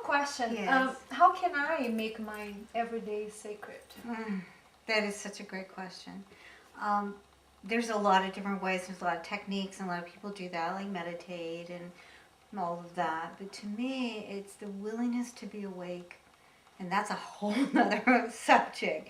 question. Yes. How can I make my everyday sacred? That is such a great question. There's a lot of different ways. There's a lot of techniques, and a lot of people do that, like meditate and all of that. But to me, it's the willingness to be awake, and that's a whole nother subject.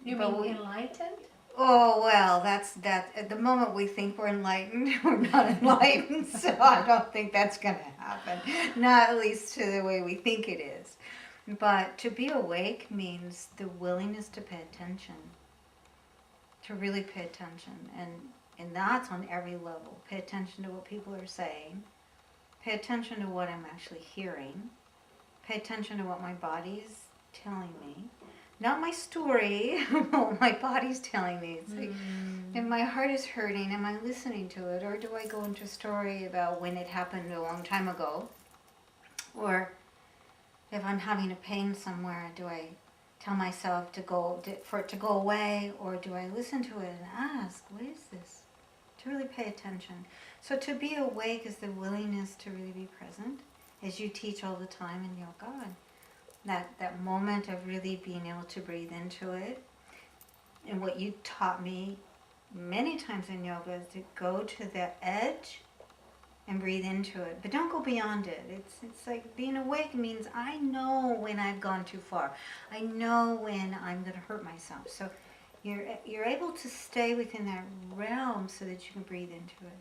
You But mean enlightened? oh, well, that's that. At the moment we think we're enlightened, we're not enlightened, so I don't think that's going to happen. Not at least to the way we think it is. But to be awake means the willingness to pay attention, to really pay attention. And that's on every level. Pay attention to what people are saying. Pay attention to what I'm actually hearing. Pay attention to what my body's telling me. Not my story, what my body's telling me. It's like, if my heart is hurting, am I listening to it? Or do I go into a story about when it happened a long time ago? Or if I'm having a pain somewhere, do I tell myself for it to go away? Or do I listen to it and ask, what is this? To really pay attention. So to be awake is the willingness to really be present, as you teach all the time in yoga. That moment of really being able to breathe into it. And what you taught me many times in yoga is to go to the edge and breathe into it. But don't go beyond it. It's like being awake means I know when I've gone too far. I know when I'm going to hurt myself. So you're able to stay within that realm so that you can breathe into it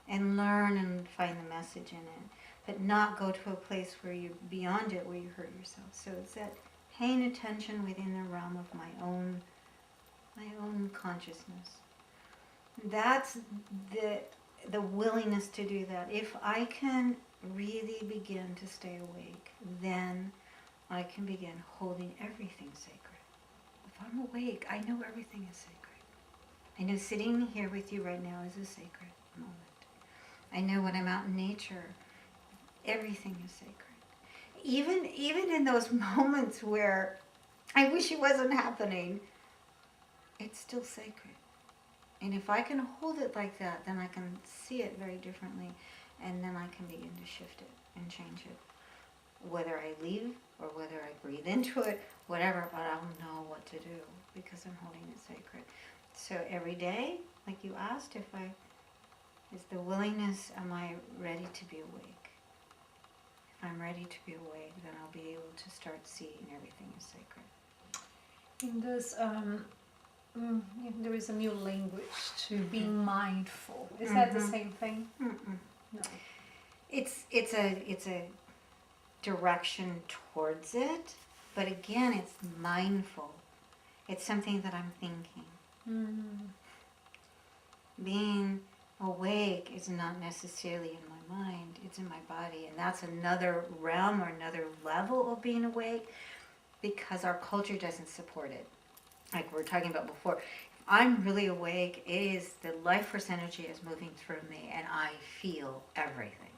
and learn and find the message in it. But not go to a place where you're beyond it, where you hurt yourself. So it's that paying attention within the realm of my own consciousness. That's the willingness to do that. If I can really begin to stay awake, then I can begin holding everything sacred. If I'm awake, I know everything is sacred. I know sitting here with you right now is a sacred moment. I know when I'm out in nature, everything is sacred. Even in those moments where I wish it wasn't happening, it's still sacred. And if I can hold it like that, then I can see it very differently, and then I can begin to shift it and change it. Whether I leave or whether I breathe into it, whatever, but I'll know what to do because I'm holding it sacred. So every day, like you asked, is the willingness, am I ready to be awake? If I'm ready to be awake, then I'll be able to start seeing everything is sacred. In this, there is a new language to being mindful. Is that the same thing? Mm-mm. No. It's a direction towards it, but again, it's mindful. It's something that I'm thinking. Being awake is not necessarily in my mind, it's in my body, and that's another realm or another level of being awake because our culture doesn't support it. Like we were talking about before, if I'm really awake, it is the life force energy is moving through me and I feel everything,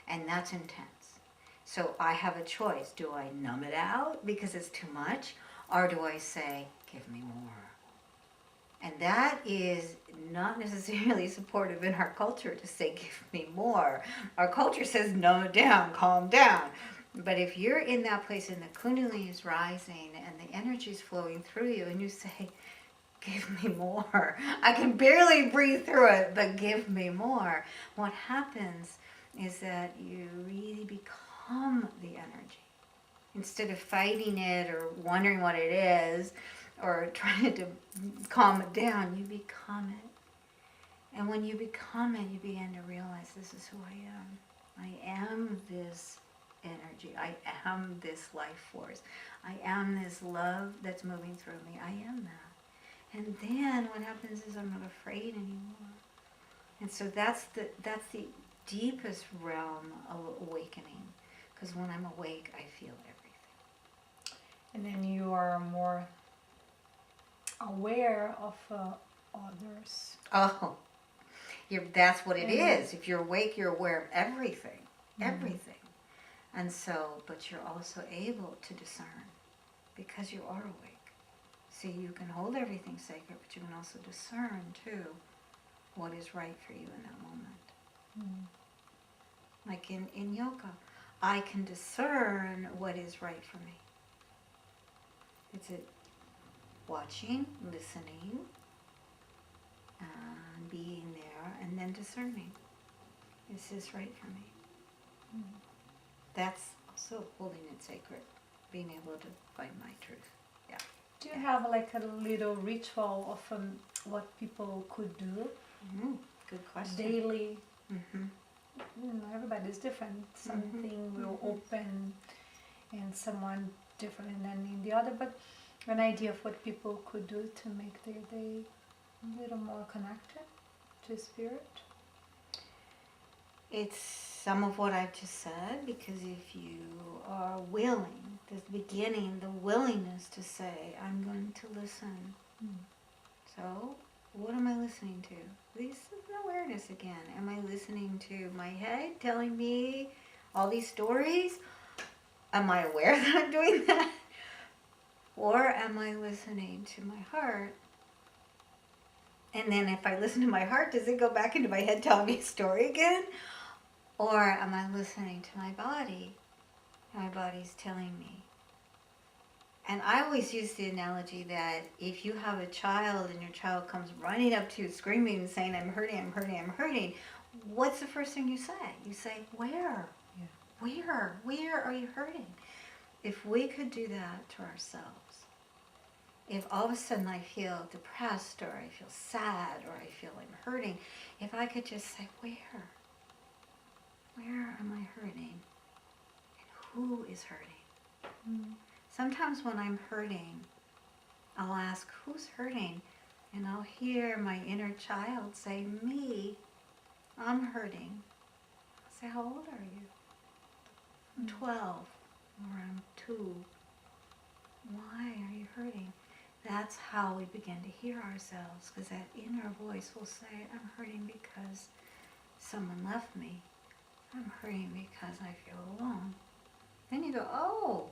and that's intense. So I have a choice. Do I numb it out because it's too much, or do I say, give me more? And that is not necessarily supportive in our culture to say, give me more. Our culture says, numb it down, calm down. But if you're in that place and the kundalini is rising and the energy is flowing through you and you say, give me more. I can barely breathe through it, but give me more. What happens is that you really become the energy. Instead of fighting it or wondering what it is, or trying to calm it down, you become it. And when you become it, you begin to realize this is who I am. I am this energy. I am this life force. I am this love that's moving through me. I am that. And then what happens is I'm not afraid anymore. And so that's the deepest realm of awakening. Because when I'm awake, I feel everything. And then you are more aware of others. Oh, that's what it is. If you're awake, you're aware of everything. Everything. And so, but you're also able to discern because you are awake. So you can hold everything sacred, but you can also discern too what is right for you in that moment. Like in yoga, I can discern what is right for me. It's it watching, listening, and being there, and then discerning. Is this right for me? Mm. That's also holding it sacred, being able to find my truth. Do you have like a little ritual of what people could do Good question. daily? Mm-hmm. Everybody's different. Something will open and someone different than in the other, but an idea of what people could do to make their day a little more connected to spirit. It's some of what I've just said, because if you are willing, the beginning, the willingness to say, I'm going to listen. So, what am I listening to? This is an awareness again. Am I listening to my head telling me all these stories? Am I aware that I'm doing that? Or am I listening to my heart? And then if I listen to my heart, does it go back into my head telling me a story again? Or am I listening to my body? My body's telling me. And I always use the analogy that if you have a child and your child comes running up to you screaming and saying, I'm hurting, I'm hurting, I'm hurting, what's the first thing you say? You say, where? Yeah. Where are you hurting? If we could do that to ourselves, if all of a sudden I feel depressed or I feel sad or I feel I'm hurting, if I could just say, where? Where am I hurting? And who is hurting? Sometimes when I'm hurting, I'll ask, who's hurting? And I'll hear my inner child say, me, I'm hurting. I'll say, how old are you? I'm 12, or I'm 2. Why are you hurting? That's how we begin to hear ourselves, because that inner voice will say, I'm hurting because someone left me. I'm hurting because I feel alone. Then you go, oh,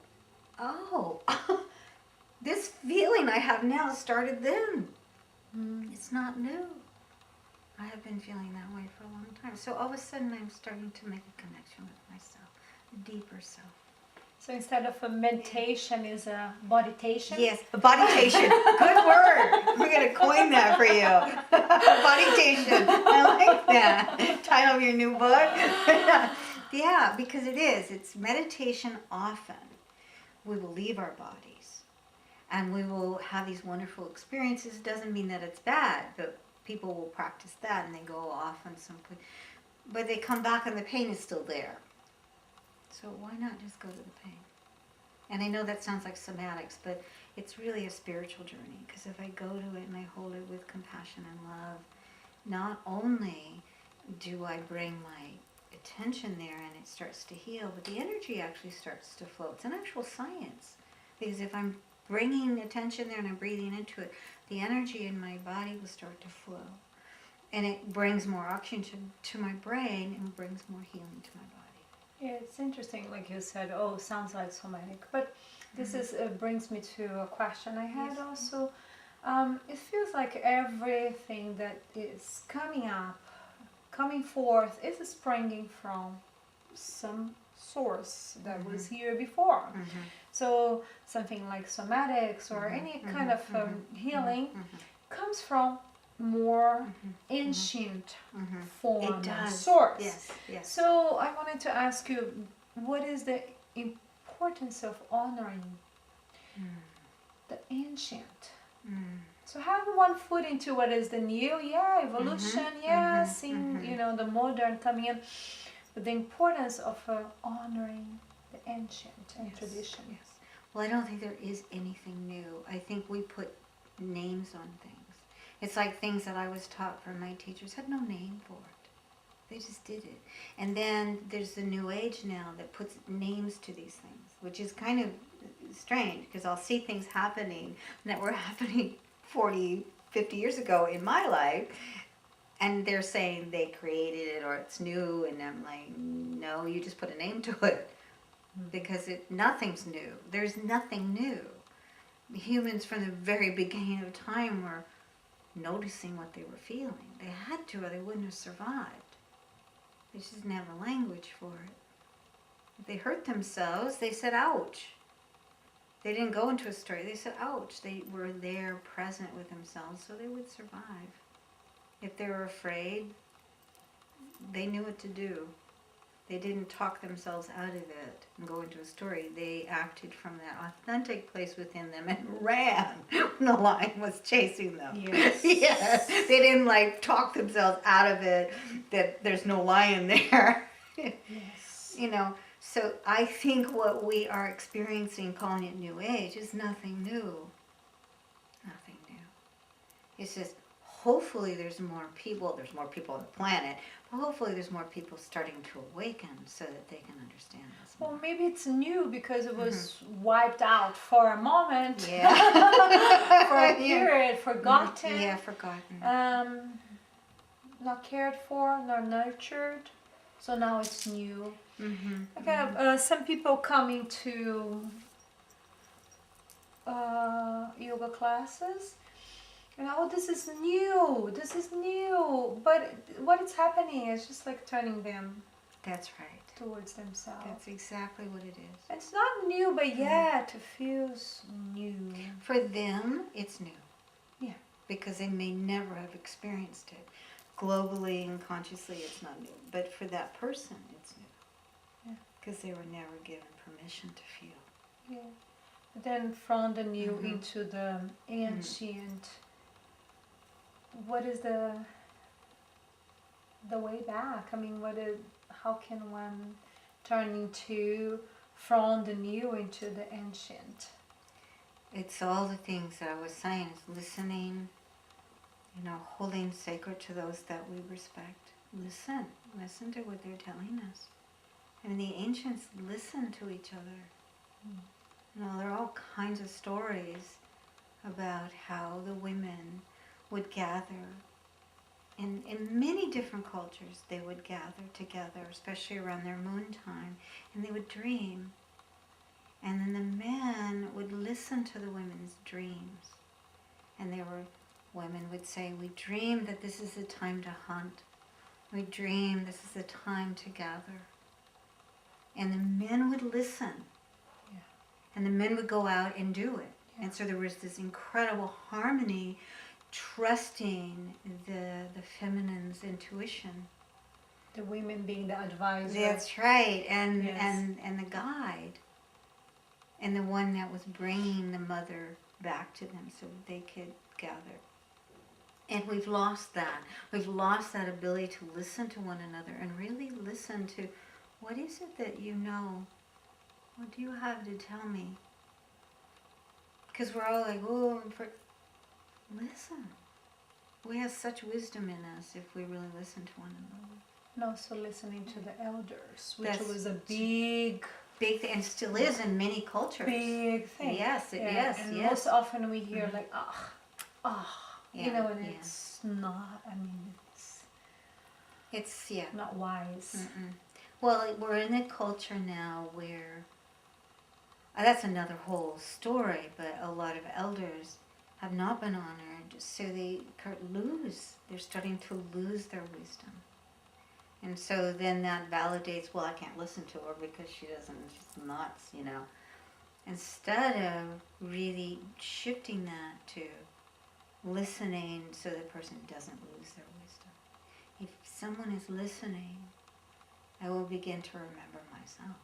this feeling I have now started then. It's not new. I have been feeling that way for a long time. So all of a sudden I'm starting to make a connection with myself, a deeper self. So instead of a meditation is a bodytation? Yes, a bodytation. Good word. We're going to coin that for you. Bodytation. I like that. Title of your new book. Yeah, because it is. It's meditation often. We will leave our bodies and we will have these wonderful experiences. It doesn't mean that it's bad, but people will practice that and they go off on some place. But they come back and the pain is still there. So why not just go to the pain? And I know that sounds like somatics, but it's really a spiritual journey, because if I go to it and I hold it with compassion and love, not only do I bring my attention there and it starts to heal, but the energy actually starts to flow. It's an actual science, because if I'm bringing attention there and I'm breathing into it, the energy in my body will start to flow. And it brings more oxygen to my brain and brings more healing to my body. Yeah, it's interesting, like you said, sounds like somatic, but this is brings me to a question I had also. It feels like everything that is coming up, coming forth, is springing from some source that was here before. So something like somatics or any kind of healing comes from more ancient form and source. Yes. So I wanted to ask you, what is the importance of honoring the ancient? So having one foot into what is the new, evolution, seeing the modern coming in, but the importance of honoring the ancient and tradition. Yes. Well, I don't think there is anything new. I think we put names on things. It's like things that I was taught from my teachers had no name for it. They just did it. And then there's the new age now that puts names to these things, which is kind of strange, because I'll see things happening that were happening 40, 50 years ago in my life, and they're saying they created it or it's new, and I'm like, no, you just put a name to it, because nothing's new. There's nothing new. Humans from the very beginning of time were noticing what they were feeling. They had to, or they wouldn't have survived. They just didn't have the language for it. If they hurt themselves, they said, ouch. They didn't go into a story. They said, ouch. They were there present with themselves, so they would survive. If they were afraid, they knew what to do. They didn't talk themselves out of it and go into a story. They acted from that authentic place within them and ran when the lion was chasing them. Yes. Yes. They didn't like talk themselves out of it that there's no lion there. Yes. You know, so I think what we are experiencing, calling it New Age, is nothing new. Nothing new. It's just hopefully there's more people on the planet, but hopefully there's more people starting to awaken so that they can understand this more. Well, maybe it's new because it was wiped out for a moment. Yeah. For a period, forgotten. Yeah, forgotten. Not cared for, not nurtured. So now it's new. Mm-hmm. Okay, some people coming to yoga classes. Oh, this is new. But what is happening is just like turning them That's right. towards themselves. That's exactly what it is. It's not new, but yet it feels new. For them, it's new. Yeah. Because they may never have experienced it. Globally and consciously, it's not new. But for that person, it's new. Yeah. Because they were never given permission to feel. Yeah. Then from the new into the ancient. What is the way back? I mean, how can one turn into from the new into the ancient? It's all the things that I was saying. It's listening, holding sacred to those that we respect. Listen to what they're telling us. And the ancients listened to each other. There are all kinds of stories about how the women would gather. In many different cultures, they would gather together, especially around their moon time, and they would dream. And then the men would listen to the women's dreams. And women would say, we dream that this is the time to hunt. We dream this is the time to gather. And the men would listen. Yeah. And the men would go out and do it. Yeah. And so there was this incredible harmony, trusting the feminine's intuition. The women being the advisor. That's right, and the guide, and the one that was bringing the mother back to them so they could gather. And we've lost that. We've lost that ability to listen to one another and really listen to, what is it that you know? What do you have to tell me? Because we're all like, listen. We have such wisdom in us if we really listen to one another. And also listening to the elders, which was a big thing, and still is in many cultures. Big thing. Yes, and most often we hear like, and it's not, it's not wise. Well, we're in a culture now where, that's another whole story, but a lot of elders have not been honored, so they're starting to lose their wisdom. And so then that validates, I can't listen to her because she's nuts, Instead of really shifting that to listening so the person doesn't lose their wisdom. If someone is listening, I will begin to remember myself.